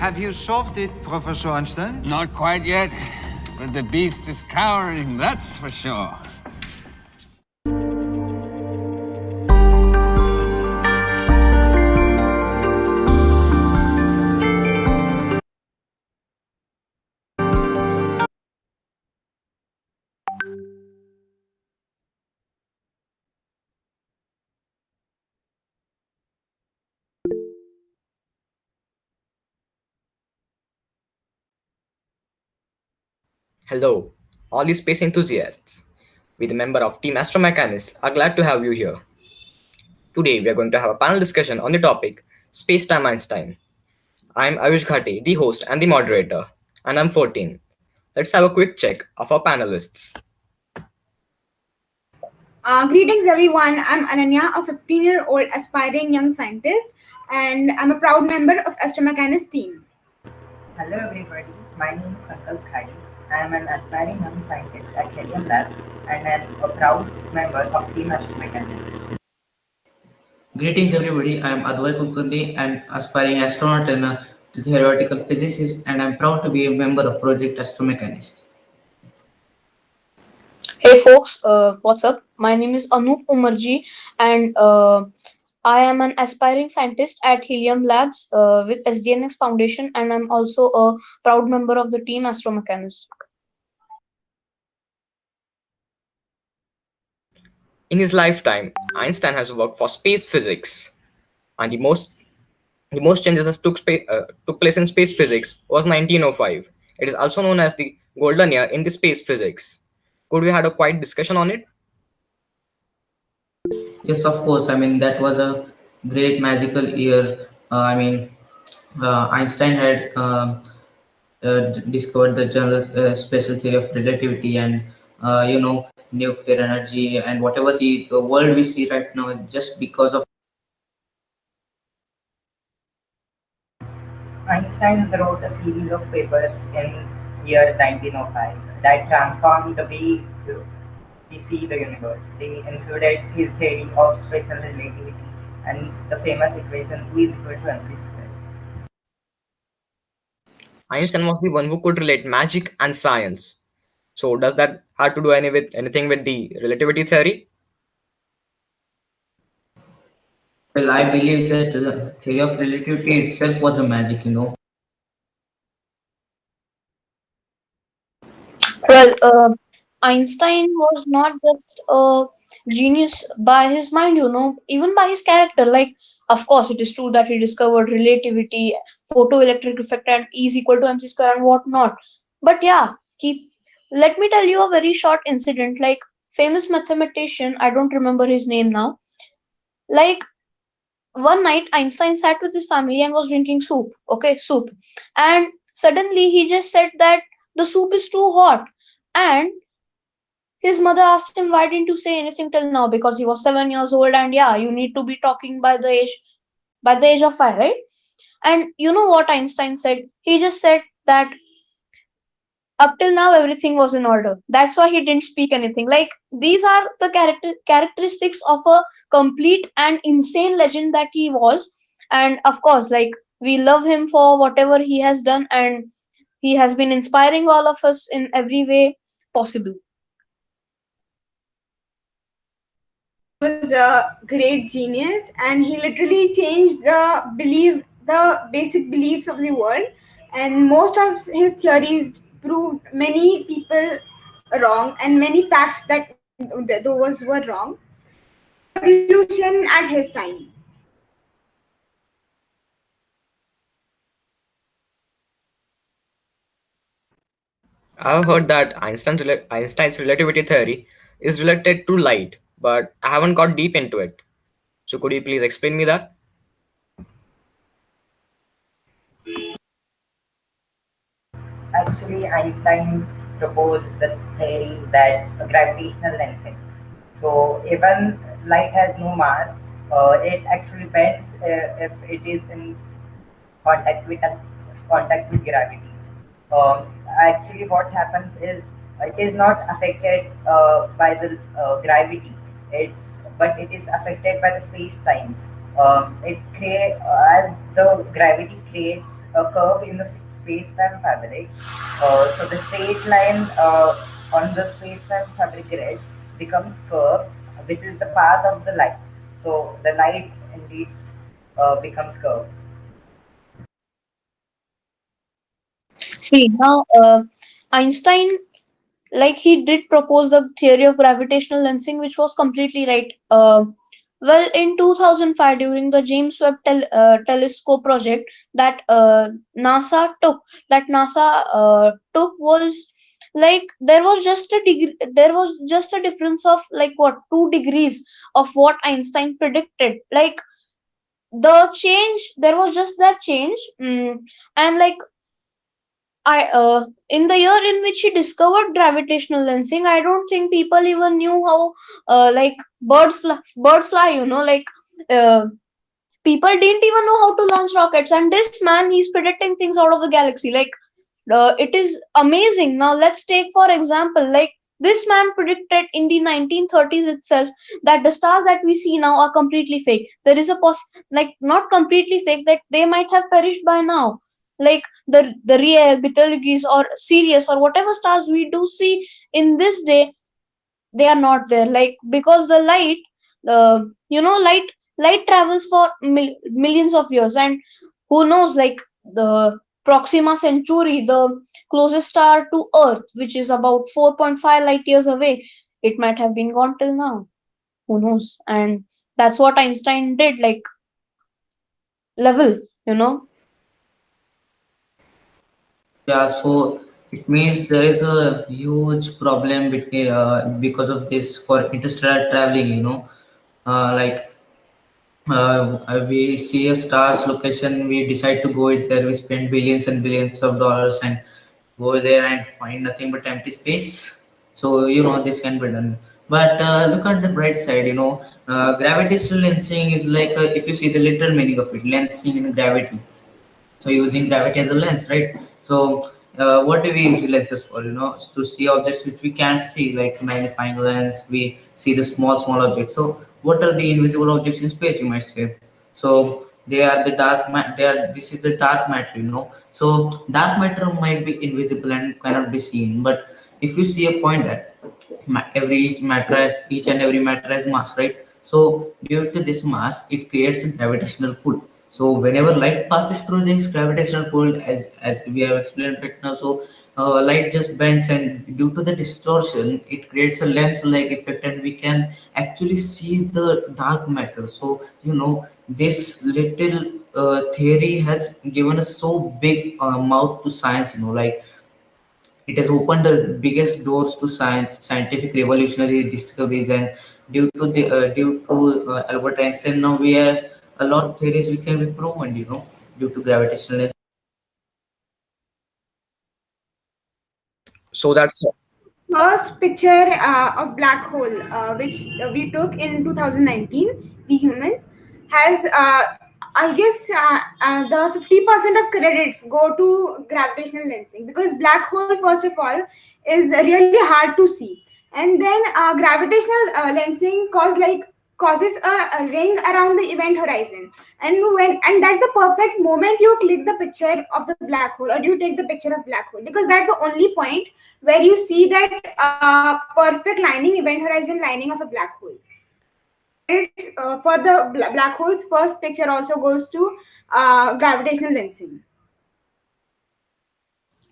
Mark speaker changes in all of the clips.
Speaker 1: Have you solved it, Professor Einstein?
Speaker 2: Not quite yet, but the beast is cowering, that's for sure.
Speaker 3: Hello, all you space enthusiasts. We, the member of Team Astromechanics, are glad to have you here. Today, we are going to have a panel discussion on the topic Space-Time Einstein. I'm Ayush Ghate, the host and the moderator, and I'm 14. Let's have a quick check of our panelists.
Speaker 4: Greetings, everyone. I'm Ananya, a 15-year-old aspiring young scientist, and I'm a proud member of Astromechanics team.
Speaker 5: Hello everybody, my name is Sankalp Khadi. I am an aspiring young scientist at Helium Labs and am a proud member of Team Astromechanics.
Speaker 6: Greetings everybody, I am Advay Kulkarni, an aspiring astronaut and a theoretical physicist, and I am proud to be a member of Project Astromechanist.
Speaker 7: Hey folks, what's up? My name is Anup Umarji, and I am an aspiring scientist at Helium Labs with SDNX Foundation, and I'm also a proud member of the team Astromechanist.
Speaker 3: In his lifetime, Einstein has worked for space physics, and the most changes that took place in space physics was 1905. It is also known as the golden year in the space physics. Could we had a quiet discussion on it?
Speaker 6: Yes, of course, that was a great magical year. Einstein had discovered the general special theory of relativity and, nuclear energy and whatever the world we see right now just because of.
Speaker 5: Einstein wrote a series of papers in year 1905 that transformed the way we see the universe. They included his theory of special relativity and the famous equation E is equal to mc squared.
Speaker 3: Einstein was the one who could relate magic and science. So does that have to do anything with the relativity theory?
Speaker 6: Well, I believe that the theory of relativity itself was a magic.
Speaker 7: Well, Einstein was not just a genius by his mind, even by his character. Like, of course, it is true that he discovered relativity, photoelectric effect, and E is equal to mc square and whatnot. But yeah, let me tell you a very short incident. Like, famous mathematician, I don't remember his name now. Like, one night Einstein sat with his family and was drinking soup. Okay, soup. And suddenly he just said that the soup is too hot. And his mother asked him, why didn't you say anything till now? Because he was 7 years old, and yeah, you need to be talking by the age of 5, right? And you know what Einstein said? He just said that up till now everything was in order. That's why he didn't speak anything. Like, these are the characteristics of a complete and insane legend that he was. And of course, like, we love him for whatever he has done, and he has been inspiring all of us in every way possible.
Speaker 4: He was a great genius, and he literally changed the basic beliefs of the world. And most of his theories proved many people wrong, and many facts that those were wrong. Revolution at his time.
Speaker 3: I've heard that Einstein's relativity theory is related to light, but I haven't got deep into it. So could you please explain me that?
Speaker 5: Actually, Einstein proposed the theory that gravitational lensing. So even light has no mass, it actually bends if it is in contact with gravity. Actually, what happens is it is not affected by the gravity. It is affected by the space time. It create as the gravity creates a curve in the space-time fabric. So the straight line on the space-time fabric grid becomes curved, which is the path of the light. So the light indeed becomes curved.
Speaker 7: See, now Einstein, like, he did propose the theory of gravitational lensing, which was completely right. Well, in 2005, during the James Webb Telescope project that NASA took was like, there was just a difference of like what, 2 degrees of what Einstein predicted. Like, the change, there was just that change. And like, I in the year in which he discovered gravitational lensing, I don't think people even knew how like birds fly. Like, uh, people didn't even know how to launch rockets, and this man, he's predicting things out of the galaxy. Like, it is amazing. Now let's take for example, like, this man predicted in the 1930s itself that the stars that we see now are completely fake. There is a like, not completely fake, that they might have perished by now. Like, the real Betelgeuse or Sirius or whatever stars we do see in this day, they are not there. Like, because the light, light travels for millions of years, and who knows, like, the Proxima Centauri, the closest star to Earth, which is about 4.5 light years away, it might have been gone till now. Who knows? And that's what Einstein did, like, level, you know.
Speaker 6: Yeah, so it means there is a huge problem between because of this for interstellar traveling. Like we see a star's location, we decide to go it there, we spend billions and billions of dollars and go there and find nothing but empty space. So this can be done. But look at the bright side. Gravitational lensing is like, if you see the literal meaning of it, lensing in gravity, so using gravity as a lens, right? So what do we use lenses for? To see objects which we can't see, like magnifying lens, we see the small objects. So what are the invisible objects in space, you might say? So they are the this is the dark matter. So dark matter might be invisible and cannot be seen, but if you see a point that each and every matter has mass, right? So due to this mass, it creates a gravitational pull. So whenever light passes through this gravitational pull, as we have explained right now, so light just bends, and due to the distortion, it creates a lens-like effect, and we can actually see the dark matter. So this little theory has given us so big mouth to science. Like, it has opened the biggest doors to scientific revolutionary discoveries, and due to Albert Einstein, now we have a lot of theories which can be proven, due to gravitational.
Speaker 3: So that's
Speaker 4: First picture of black hole, which we took in 2019, we humans, has, I guess, the 50% of credits go to gravitational lensing, because black hole, first of all, is really hard to see, and then gravitational lensing causes a ring around the event horizon, and that's the perfect moment you click the picture of the black hole, or you take the picture of black hole, because that's the only point where you see that perfect lining, event horizon lining of a black hole. Credits for the black hole's first picture also goes to gravitational lensing.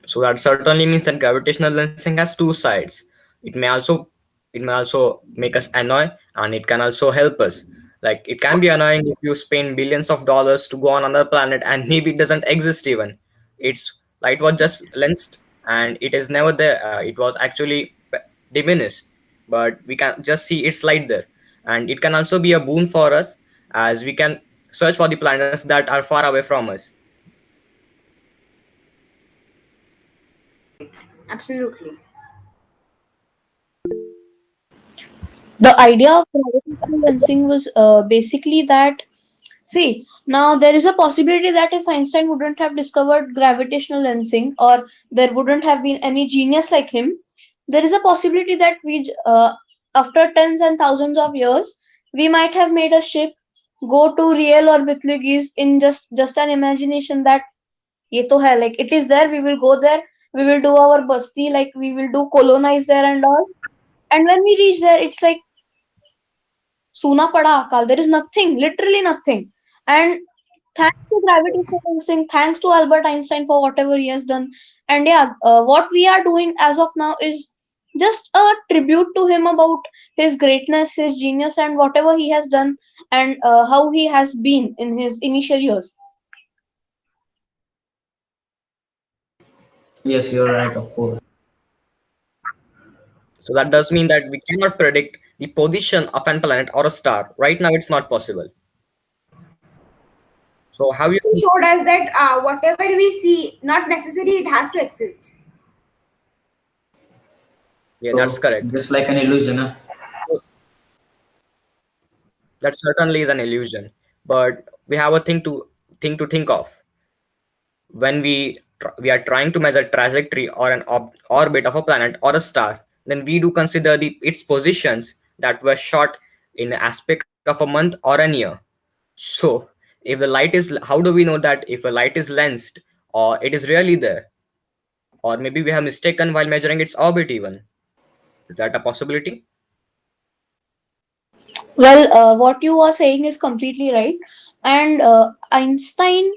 Speaker 3: So that certainly means that gravitational lensing has two sides. It may also it may also make us annoy, and it can also help us. Like, it can be annoying if you spend billions of dollars to go on another planet and maybe it doesn't exist even. Its light was just lensed and it is never there. It was actually diminished, but we can just see its light there. And it can also be a boon for us, as we can search for the planets that are far away from us.
Speaker 4: Absolutely.
Speaker 7: The idea of gravitational lensing was basically that, see, now there is a possibility that if Einstein wouldn't have discovered gravitational lensing, or there wouldn't have been any genius like him, there is a possibility that after tens and thousands of years, we might have made a ship go to real orbit is in just an imagination that ये तो है, like it is there, we will go there, we will do our basti, like we will do colonize there and all. And when we reach there, it's like Suna pada akal. There is nothing, literally nothing. And thanks to gravitational lensing, thanks to Albert Einstein for whatever he has done. And yeah, what we are doing as of now is just a tribute to him about his greatness, his genius, and whatever he has done, and how he has been in his initial years.
Speaker 6: Yes, you're right, of course.
Speaker 3: So that does mean that we cannot predict the position of an planet or a star. Right now, it's not possible. So how you?
Speaker 4: He showed us that whatever we see, not necessarily it has to exist.
Speaker 3: Yeah, that's
Speaker 6: So
Speaker 3: correct.
Speaker 6: just like an illusion, huh?
Speaker 3: That certainly is an illusion. But we have a think of when we are trying to measure trajectory or an orbit of a planet or a star. Then we do consider its positions that were shot in the aspect of a month or an year. So if the light is, how do we know that if a light is lensed or it is really there? Or maybe we have mistaken while measuring its orbit even. Is that a possibility?
Speaker 7: Well, what you are saying is completely right. And Einstein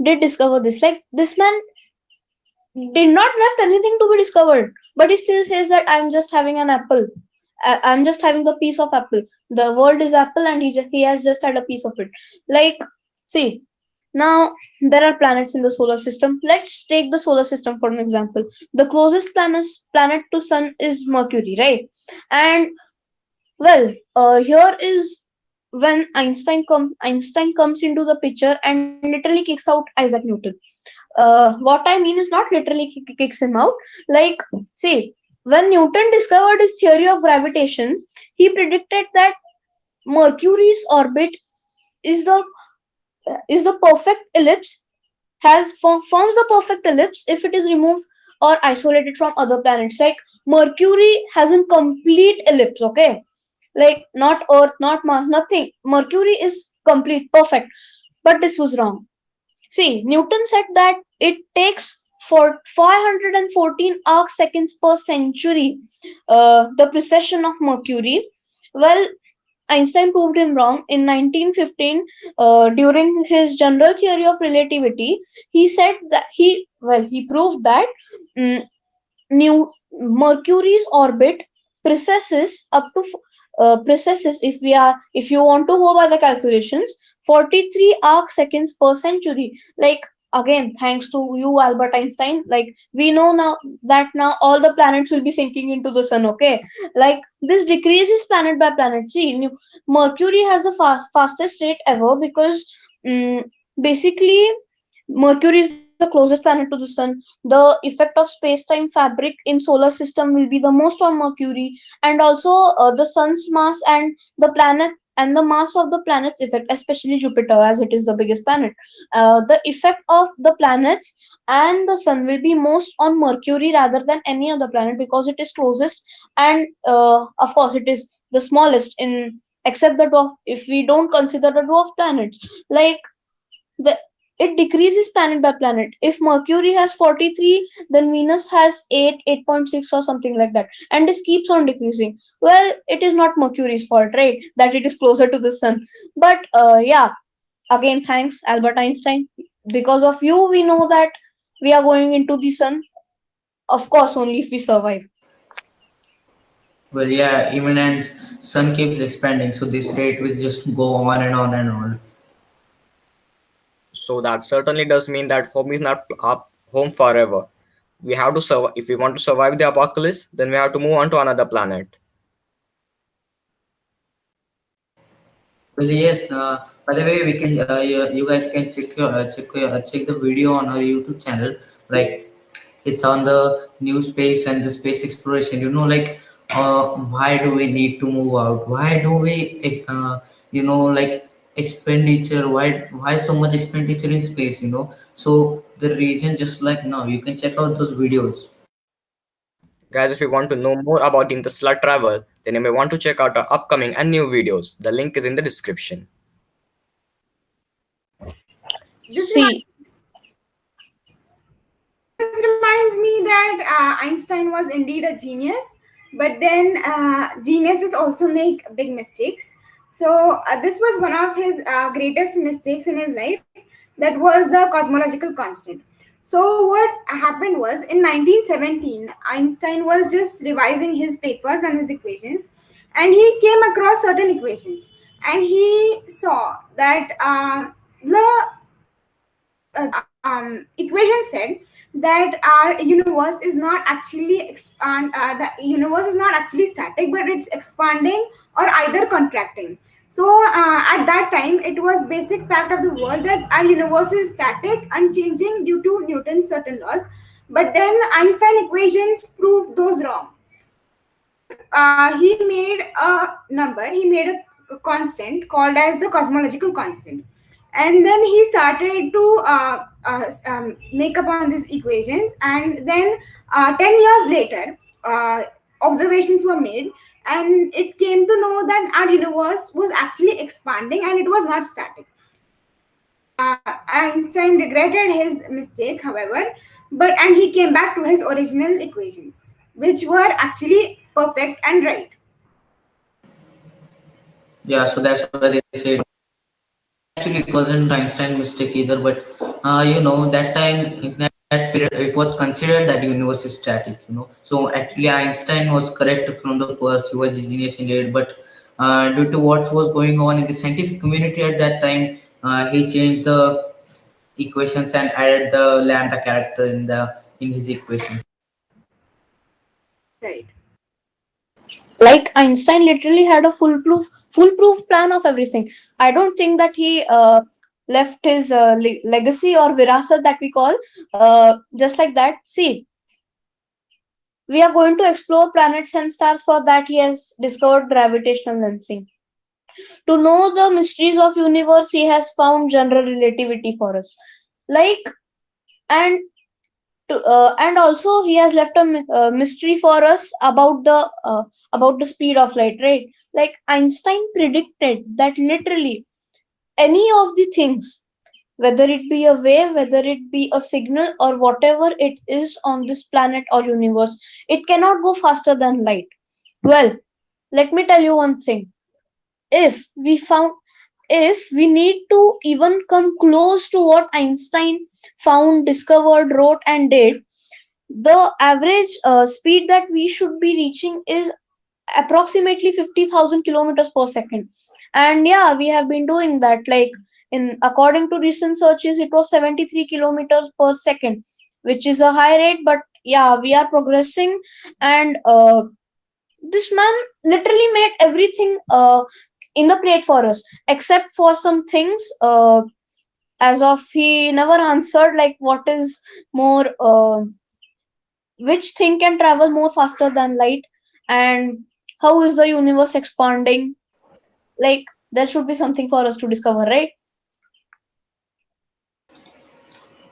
Speaker 7: did discover this. Like, this man did not left anything to be discovered, but he still says that I'm just having an apple. I'm just having the piece of apple. The world is apple, and he has just had a piece of it. Like, see, now there are planets in the solar system. Let's take the solar system for an example. The closest planet to sun is Mercury, right? And well, here is when Einstein comes into the picture and literally kicks out Isaac Newton. What I mean is not literally kicks him out. Like, see, when Newton discovered his theory of gravitation, he predicted that Mercury's orbit is the perfect ellipse, forms the perfect ellipse if it is removed or isolated from other planets. Like, Mercury has a complete ellipse, okay? Like, not Earth, not Mars, nothing. Mercury is complete, perfect. But this was wrong. See, Newton said that it takes for 514 arc seconds per century, the precession of Mercury. Well, Einstein proved him wrong in 1915 during his general theory of relativity. He said that he proved that mm, new Mercury's orbit precesses if you want to go by the calculations, 43 arc seconds per century. Like, again, thanks to you, Albert Einstein, like we know now that now all the planets will be sinking into the sun, okay? Like, this decreases planet by planet. See, Mercury has the fastest rate ever because um, basically Mercury is the closest planet to the sun. The effect of space-time fabric in solar system will be the most on Mercury, and also the sun's mass and the mass of the planets effect, especially Jupiter, as it is the biggest planet. The effect of the planets and the sun will be most on Mercury rather than any other planet because it is closest, and of course it is the smallest in, except the dwarf, if we don't consider the dwarf planets. Like, the it decreases planet by planet. If Mercury has 43, then Venus has 8, 8.6 or something like that. And this keeps on decreasing. Well, it is not Mercury's fault, right? That it is closer to the sun. But yeah, again, thanks, Albert Einstein. Because of you, we know that we are going into the sun. Of course, only if we survive.
Speaker 6: Well, yeah, even and sun keeps expanding, so this rate will just go on and on and on.
Speaker 3: So that certainly does mean that home is not up home forever. We have to survive. If we want to survive the apocalypse, then we have to move on to another planet.
Speaker 6: Well, yes. By the way, we can you guys can check the video on our YouTube channel. Like, it's on the new space and the space exploration. Like, why do we need to move out? Why do we like expenditure? Why so much expenditure in space? So the reason, just like now, you can check out those videos.
Speaker 3: Guys, if you want to know more about interstellar travel, then you may want to check out our upcoming and new videos. The link is in the description.
Speaker 4: This
Speaker 7: See,
Speaker 4: This reminds me that Einstein was indeed a genius, but then geniuses also make big mistakes. So this was one of his greatest mistakes in his life. That was the cosmological constant. So what happened was in 1917, Einstein was just revising his papers and his equations, and he came across certain equations, and he saw that equation said that our universe is not actually the universe is not actually static, but it's expanding or either contracting. So at that time it was basic fact of the world that our universe is static, unchanging due to Newton's certain laws. But then Einstein equations proved those wrong. So he made a number, he made a constant called as the cosmological constant. And then he started to make up on these equations. And then 10 years later, observations were made, and it came to know that our universe was actually expanding and it was not static. Einstein regretted his mistake, however, but and he came back to his original equations, which were actually perfect and right.
Speaker 6: Yeah, so that's why they say actually it wasn't Einstein mistake either, but that time in that period it was considered that universe is static. So actually Einstein was correct from the first. He was a genius indeed, but due to what was going on in the scientific community at that time, he changed the equations and added the lambda character in his equations.
Speaker 4: Right.
Speaker 7: like Einstein literally had a foolproof plan of everything. I don't think that he left his legacy or virasa that we call just like that. See, we are going to explore planets and stars. For that, he has discovered gravitational lensing. To know the mysteries of universe, he has found general relativity for us. Like and and also he has left a mystery for us about the speed of light, right? Like Einstein predicted that literally any of the things, whether it be a wave, whether it be a signal, or whatever it is on this planet or universe, it cannot go faster than light. Well, let me tell you one thing. if we found if we need to even come close to what Einstein found, discovered, wrote, and did, the average speed that we should be reaching is approximately 50,000 kilometers per second. And yeah, we have been doing that. Like, in according to recent searches, it was 73 kilometers per second, which is a high rate. But yeah, we are progressing. And this man literally made everything in the plate for us, except for some things. As of he never answered, like what is more which thing can travel more faster than light, and how is the universe expanding. Like, there should be something for us to discover, right?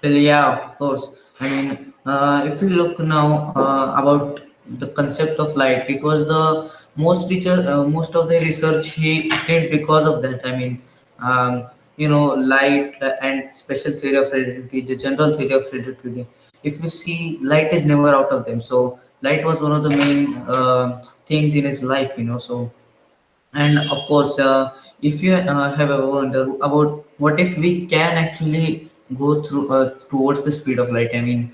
Speaker 6: Well, yeah, of course. I mean, if you look now about the concept of light, it was the most of the research he did because of that. I mean, light and special theory of relativity, the general theory of relativity. If you see, light is never out of them. So, light was one of the main things in his life. So and of course, if you have ever wondered about what if we can actually go through towards the speed of light, I mean,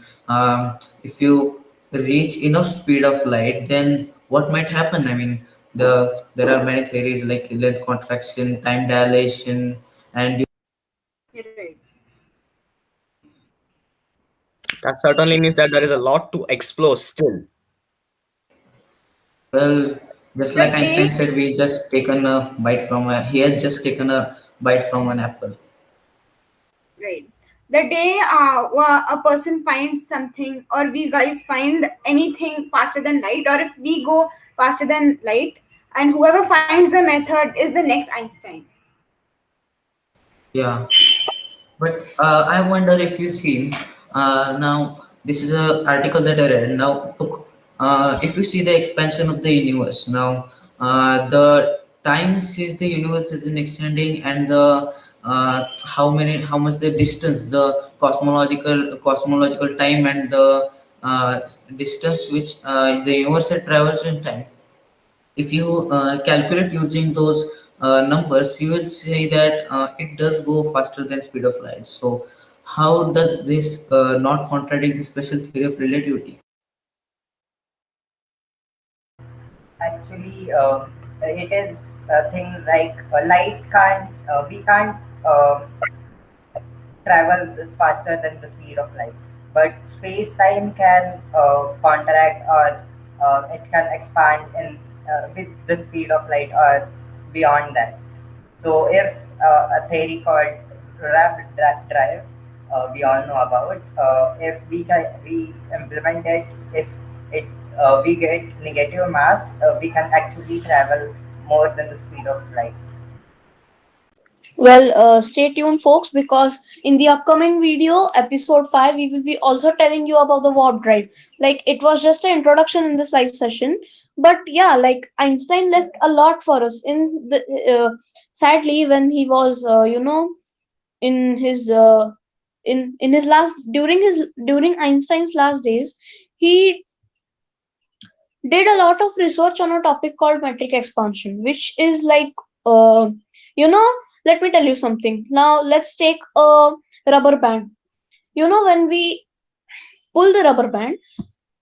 Speaker 6: if you reach enough speed of light, then what might happen? I mean, there are many theories like length contraction, time dilation, and
Speaker 4: Right.
Speaker 3: That certainly means that there is a lot to explore still.
Speaker 6: well, just like
Speaker 4: The
Speaker 6: Einstein
Speaker 4: day,
Speaker 6: said, he had just taken a bite from an apple.
Speaker 4: right. The day a person finds something, or we guys find anything faster than light, or if we go faster than light, and whoever finds the method is the next Einstein.
Speaker 6: Yeah. But I wonder if you've seen now. This is a article that I read. Now, look, if you see the expansion of the universe, now the time since the universe is in extending, and the how much the distance, the cosmological time, and the uh, distance which the universe had travels in time. If you calculate using those numbers, you will see that it does go faster than speed of light. So how does this not contradict the special theory of relativity?
Speaker 5: Actually, it is a thing like light can't, we can't travel is faster than the speed of light. But space-time can contract, or it can expand in with the speed of light or beyond that. So if a theory called rapid drive, we all know about, if we implement it, if it we get negative mass, we can actually travel more than the speed of light.
Speaker 7: Well, stay tuned, folks, because in the upcoming video, episode 5, we will be also telling you about the warp drive. Like, it was just an introduction in this live session. But yeah, like, Einstein left a lot for us. Sadly, when he was, in his in his last during Einstein's last days, he did a lot of research on a topic called metric expansion, which is like, uh, you know, let me tell you something. Now, let's take a rubber band. When we pull the rubber band,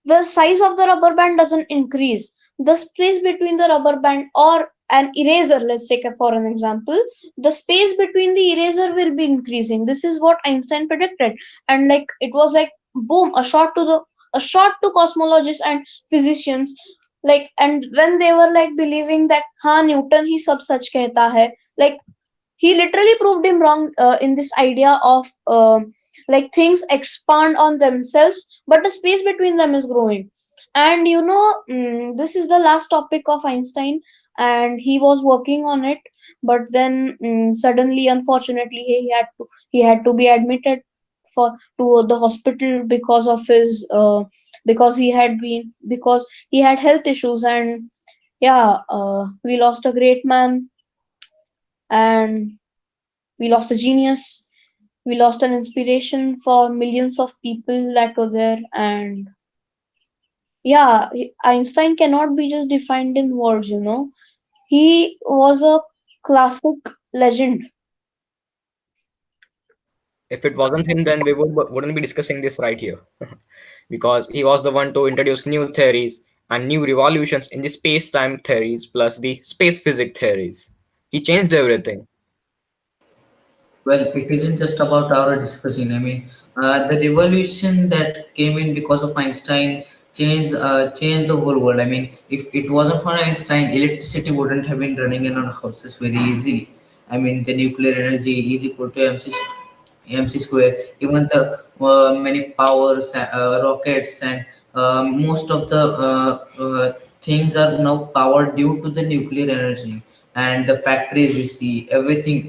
Speaker 7: the size of the rubber band doesn't increase. The space between the rubber band or an eraser, let's take it for an example, the space between the eraser will be increasing. This is what Einstein predicted. And like, it was like, boom, a shot to cosmologists and physicians. Like, and when they were like believing that, ha, Newton he sab sach kehta hai, like, he literally proved him wrong in this idea of like, things expand on themselves, but the space between them is growing. And this is the last topic of Einstein, and he was working on it. But then, suddenly, unfortunately, he had to be admitted for to the hospital because he had health issues. And yeah, we lost a great man, and we lost a genius. We lost an inspiration for millions of people that were there. And yeah, Einstein cannot be just defined in words. He was a classic legend.
Speaker 3: If it wasn't him, then we wouldn't be discussing this right here. Because he was the one to introduce new theories and new revolutions in the space-time theories plus the space physics theories. He changed everything.
Speaker 6: Well, it isn't just about our discussing. I mean, the revolution that came in because of Einstein changed the whole world. I mean, if it wasn't for Einstein, electricity wouldn't have been running in our houses very easily. I mean, the nuclear energy is equal to MC square. Even the many powers, rockets, and most of the things are now powered due to the nuclear energy. And the factories we see, everything,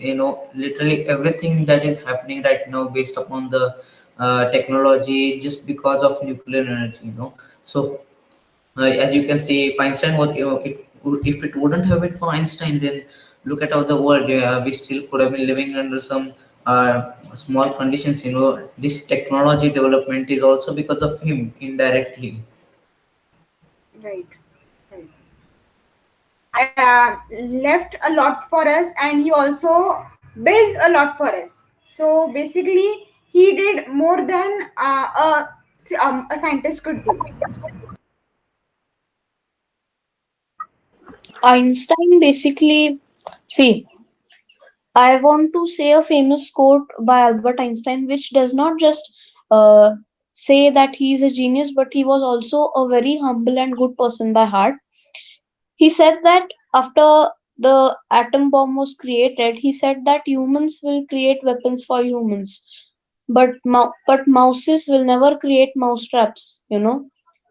Speaker 6: literally everything that is happening right now based upon the technology, just because of nuclear energy. So as you can see, if Einstein was, if it wouldn't have been for Einstein, then look at how the world, we still could have been living under some small conditions. This technology development is also because of him indirectly.
Speaker 4: Right. Right. Left a lot for us, and he also built a lot for us. So basically, he did more than a scientist could do.
Speaker 7: Einstein basically, see, I want to say a famous quote by Albert Einstein, which does not just uh, say that he is a genius, but he was also a very humble and good person by heart. He said that after the atom bomb was created, he said that humans will create weapons for humans, but mouses will never create mouse traps.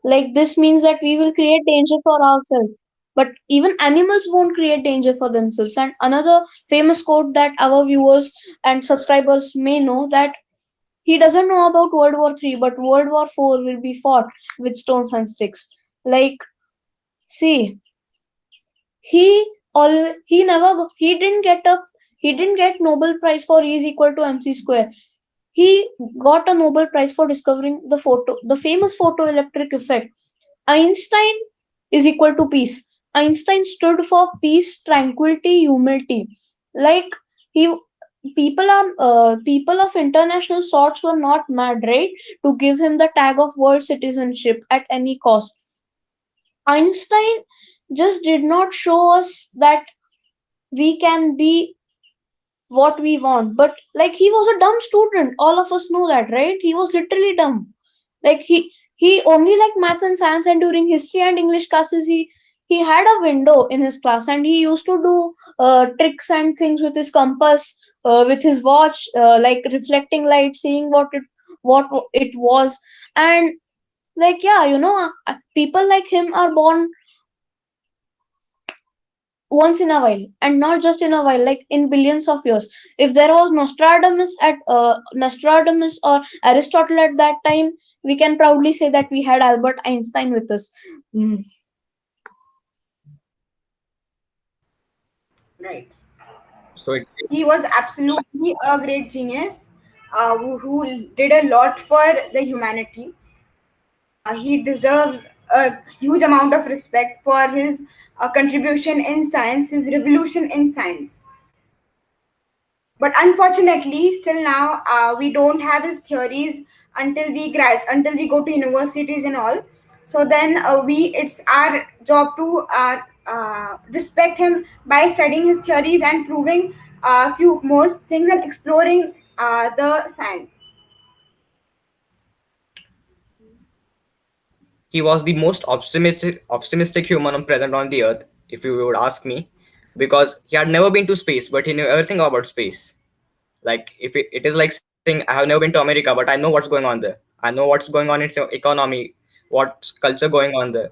Speaker 7: Like, this means that we will create danger for ourselves, but even animals won't create danger for themselves. And another famous quote that our viewers and subscribers may know, that he doesn't know about World War III, but World War IV will be fought with stones and sticks. Like, see, he he didn't get up. He didn't get Nobel Prize for E is equal to mc square. He got a Nobel Prize for discovering the famous photoelectric effect. Einstein is equal to peace. Einstein stood for peace, tranquility, humility. Like he, people of international sorts were not mad, right, to give him the tag of world citizenship at any cost. Einstein just did not show us that we can be what we want, but like he was a dumb student. All of us know that, right? He was literally dumb. Like he only liked maths and science, and during history and English classes he had a window in his class, and he used to do tricks and things with his compass, with his watch, like reflecting light, seeing what it was. And like, yeah, people like him are born once in a while, and not just in a while, like in billions of years. If there was Nostradamus or Aristotle at that time, we can proudly say that we had Albert Einstein with us. Mm.
Speaker 3: Right. So
Speaker 4: He was absolutely a great genius who did a lot for the humanity. He deserves a huge amount of respect for his contribution in science, his revolution in science. But unfortunately, still now we don't have his theories until we go to universities and all. So then we it's our job to respect him by studying his theories and proving a few more things and exploring the science.
Speaker 3: he was the most optimistic human present on the earth, if you would ask me, because he had never been to space, but he knew everything about space. Like if it is like saying, I have never been to America, but I know what's going on there. I know what's going on in its economy, what's culture going on there.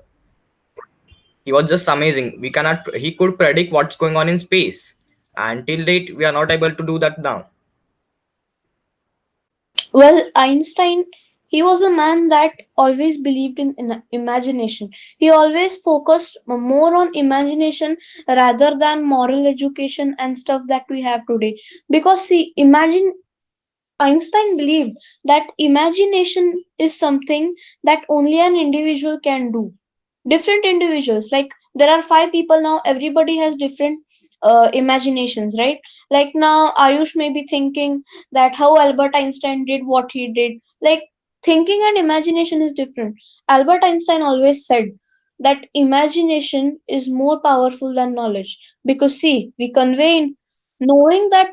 Speaker 3: He was just amazing. He could predict what's going on in space, and till date we are not able to do that now.
Speaker 7: Well, Einstein, he was a man that always believed in imagination. He always focused more on imagination rather than moral education and stuff that we have today. Because see, imagine Einstein believed that imagination is something that only an individual can do. Different individuals, like there are five people now, everybody has different imaginations, right? Like now, Ayush may be thinking that how Albert Einstein did what he did. Like thinking and imagination is different. Albert Einstein always said that imagination is more powerful than knowledge, because see, we convey in knowing that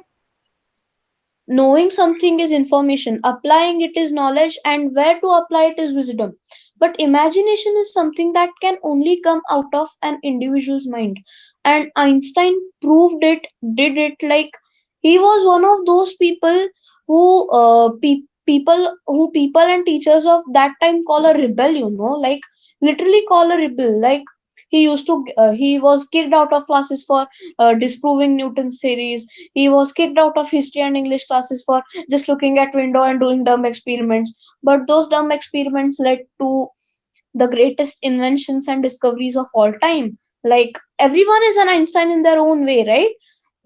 Speaker 7: knowing something is information, applying it is knowledge, and where to apply it is wisdom. But imagination is something that can only come out of an individual's mind. And Einstein proved it, did it. Like he was one of those people who people and teachers of that time call a rebel, like literally call a rebel. Like he was kicked out of classes for disproving Newton's theories. He was kicked out of history and English classes for just looking at window and doing dumb experiments. But those dumb experiments led to the greatest inventions and discoveries of all time. Like everyone is an Einstein in their own way, right?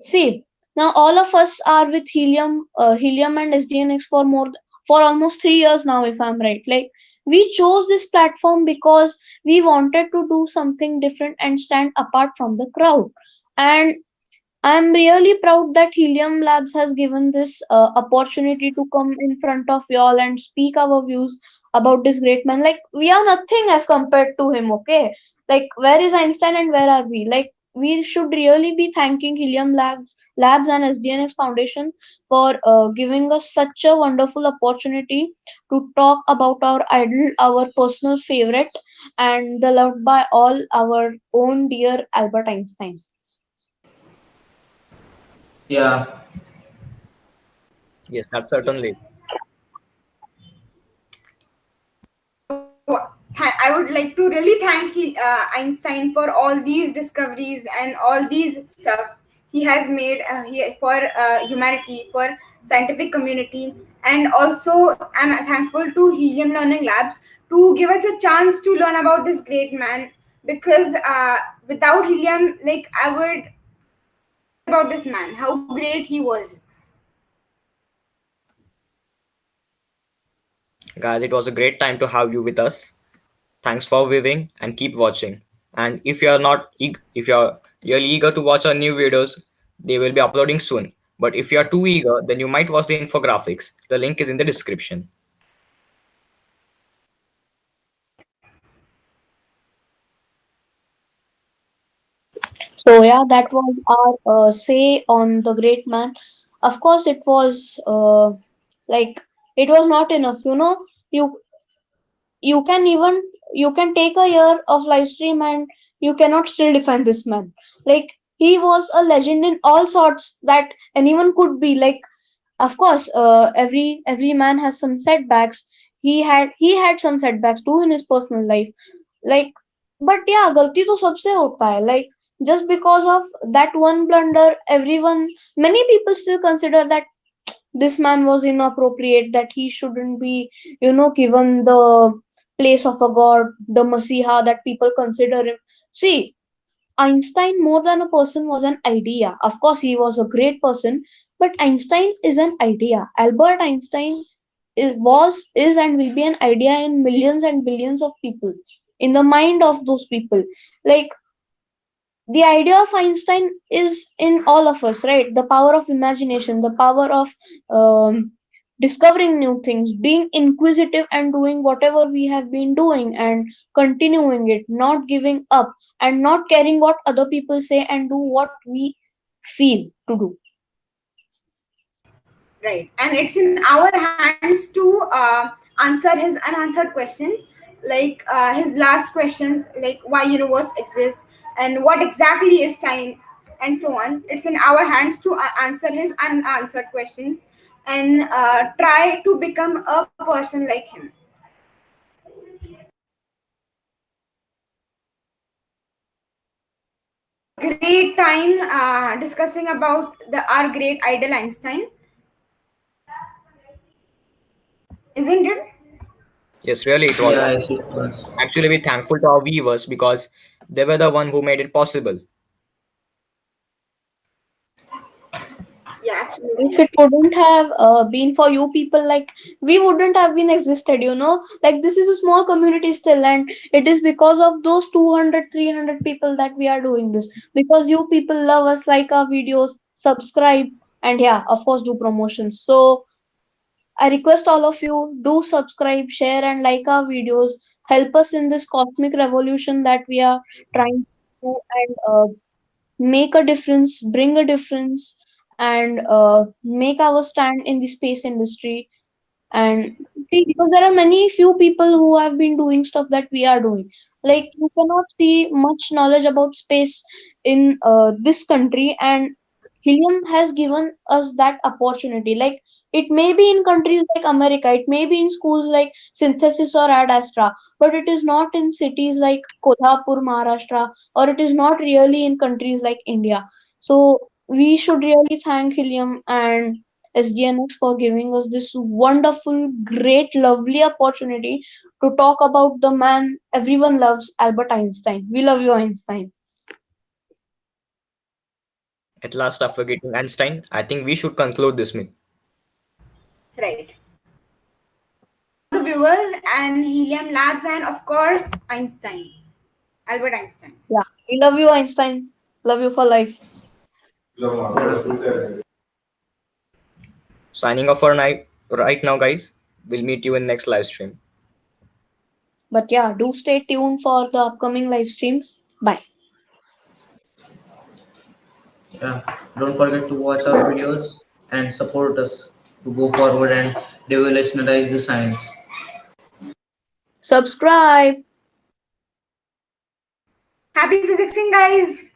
Speaker 7: See, now all of us are with helium and SDNX for almost 3 years now, if I'm right. Like we chose this platform because we wanted to do something different and stand apart from the crowd. And I'm really proud that Helium Labs has given this opportunity to come in front of y'all and speak our views about this great man. Like, we are nothing as compared to him, okay? Like, where is Einstein and where are we? Like, we should really be thanking Labs and SDNX Foundation for giving us such a wonderful opportunity to talk about our idol, our personal favorite, and the loved by all, our own dear Albert Einstein.
Speaker 6: Yeah,
Speaker 3: Yes, that's certainly.
Speaker 4: I would like to really thank Einstein for all these discoveries and all these stuff he has made for humanity, for scientific community, and also I'm thankful to Helium Learning Labs to give us a chance to learn about this great man. Because without helium, like I would about this man, how great he was.
Speaker 3: Guys, it was a great time to have you with us. Thanks for viewing and keep watching. And if you are not if you are really eager to watch our new videos, they will be uploading soon. But if you are too eager, then you might watch the infographics. The link is in the description.
Speaker 7: So yeah, that was our say on the great man. Of course, it was like it was not enough. You you can even you can take a year of live stream and you cannot still define this man. Like he was a legend in all sorts that anyone could be. Like of course, every man has some setbacks. He had some setbacks too in his personal life. Like, but yeah, गलती तो सबसे होता है. Like just because of that one blunder, many people still consider that this man was inappropriate, that he shouldn't be, given the place of a god, the Masiha that people consider him. See, Einstein, more than a person, was an idea. Of course, he was a great person, but Einstein is an idea. Albert Einstein is, and will be an idea in millions and billions of people, in the mind of those people. Like the idea of Einstein is in all of us, right? The power of imagination, the power of discovering new things, being inquisitive and doing whatever we have been doing and continuing it, not giving up and not caring what other people say and do what we feel to do.
Speaker 4: Right, and it's in our hands to answer his unanswered questions, like his last questions, like why universe exists and what exactly is time, and so on. It's in our hands to answer his unanswered questions and try to become a person like him. Great time discussing about our great idol Einstein, isn't it?
Speaker 3: Yes, really, it was.
Speaker 6: Yeah, yes, it was.
Speaker 3: Actually, we're thankful to our viewers because they were the one who made it possible.
Speaker 4: Yeah,
Speaker 7: If
Speaker 4: absolutely.
Speaker 7: it wouldn't have been for you people, like we wouldn't have been existed, like this is a small community still, and it is because of those 200, 300 people that we are doing this, because you people love us, like our videos, subscribe, and yeah, of course, do promotions. So I request all of you, do subscribe, share, and like our videos. Help us in this cosmic revolution that we are trying to do, and make a difference, bring a difference, and make our stand in the space industry. And see, because there are many few people who have been doing stuff that we are doing. Like you cannot see much knowledge about space in this country, and Helium has given us that opportunity. Like it may be in countries like America, it may be in schools like Synthesis or Ad Astra, but it is not in cities like Kolhapur, Maharashtra, or it is not really in countries like India. So we should really thank Helium and SDNX for giving us this wonderful, great, lovely opportunity to talk about the man everyone loves, Albert Einstein. We love you, Einstein.
Speaker 3: At last, after getting Einstein, I think we should conclude this myth.
Speaker 4: Right. The viewers and Helium Labs, and of course Einstein, Albert Einstein.
Speaker 7: Yeah, we love you, Einstein. Love you for life.
Speaker 3: Signing off for night right now, guys. We'll meet you in next live stream.
Speaker 7: But yeah, do stay tuned for the upcoming live streams. Bye.
Speaker 6: Yeah, don't forget to watch our videos and support us to go forward and revolutionize the science.
Speaker 7: Subscribe.
Speaker 4: Happy physicsing, guys.